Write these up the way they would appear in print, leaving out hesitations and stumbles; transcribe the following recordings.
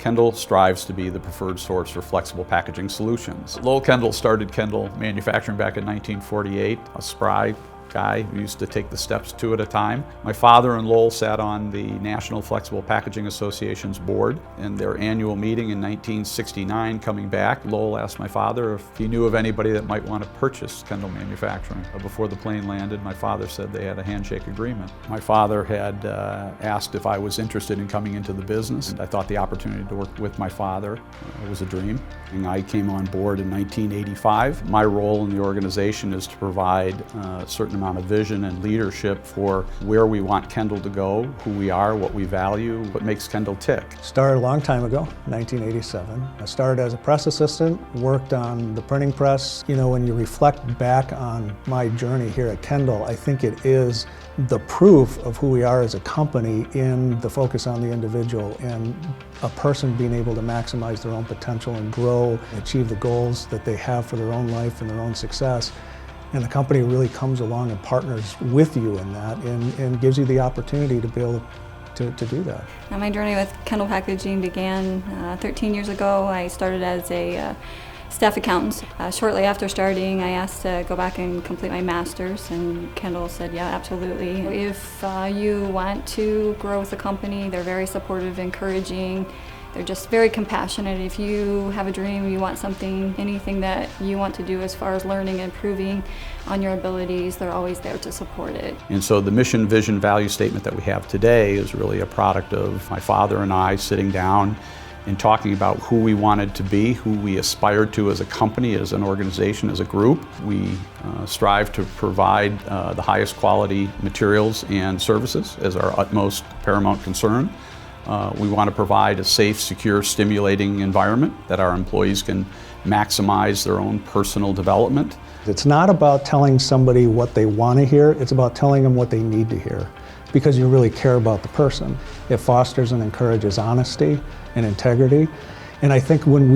Kendall strives to be the preferred source for flexible packaging solutions. Lowell Kendall started Kendall manufacturing back in 1948, a spry guy who used to take the steps two at a time. My father and Lowell sat on the National Flexible Packaging Association's board. In their annual meeting in 1969, coming back, Lowell asked my father if he knew of anybody that might want to purchase Kendall Manufacturing. Before the plane landed, my father said they had a handshake agreement. My father had asked if I was interested in coming into the business. I thought the opportunity to work with my father was a dream. And I came on board in 1985. My role in the organization is to provide a certain amount of vision and leadership for where we want Kendall to go, who we are, what we value, what makes Kendall tick. Started a long time ago, 1987. I started as a press assistant, worked on the printing press. You know, when you reflect back on my journey here at Kendall, I think it is the proof of who we are as a company in the focus on the individual and a person being able to maximize their own potential and grow and achieve the goals that they have for their own life and their own success. And the company really comes along and partners with you in that and gives you the opportunity to be able to do that. Now, my journey with Kendall Packaging began 13 years ago. I started as a staff accountant. Shortly after starting, I asked to go back and complete my master's, and Kendall said, yeah, absolutely. If you want to grow with the company, they're very supportive, encouraging. They're just very compassionate. If you have a dream, you want something, anything that you want to do as far as learning and improving on your abilities, they're always there to support it. And so the mission, vision, value statement that we have today is really a product of my father and I sitting down and talking about who we wanted to be, who we aspired to as a company, as an organization, as a group. We strive to provide the highest quality materials and services as our utmost paramount concern. We want to provide a safe, secure, stimulating environment that our employees can maximize their own personal development. It's not about telling somebody what they want to hear, it's about telling them what they need to hear, because you really care about the person. It fosters and encourages honesty and integrity. And I think when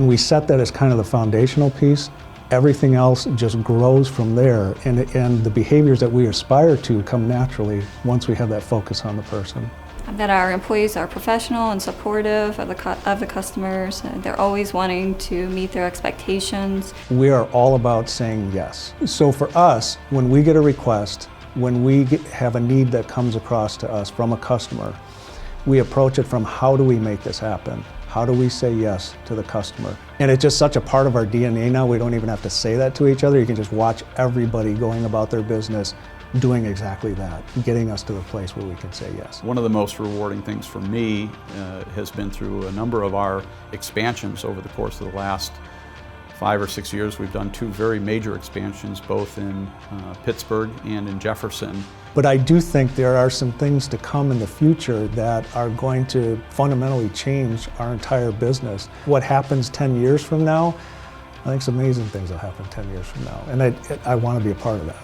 we set that as kind of the foundational piece, everything else just grows from there, and the behaviors that we aspire to come naturally once we have that focus on the person. That our employees are professional and supportive of the customers. They're always wanting to meet their expectations. We are all about saying yes. So for us, when we get a request, when we have a need that comes across to us from a customer, we approach it from how do we make this happen? How do we say yes to the customer? And it's just such a part of our DNA now, we don't even have to say that to each other. You can just watch everybody going about their business doing exactly that, getting us to the place where we can say yes. One of the most rewarding things for me has been through a number of our expansions over the course of the last 5 or 6 years. We've done 2 very major expansions, both in Pittsburgh and in Jefferson. But I do think there are some things to come in the future that are going to fundamentally change our entire business. What happens 10 years from now, I think some amazing things will happen 10 years from now, and I want to be a part of that.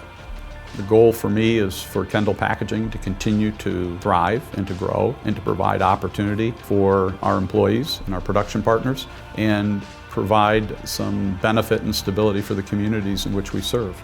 The goal for me is for Kendall Packaging to continue to thrive and to grow and to provide opportunity for our employees and our production partners and provide some benefit and stability for the communities in which we serve.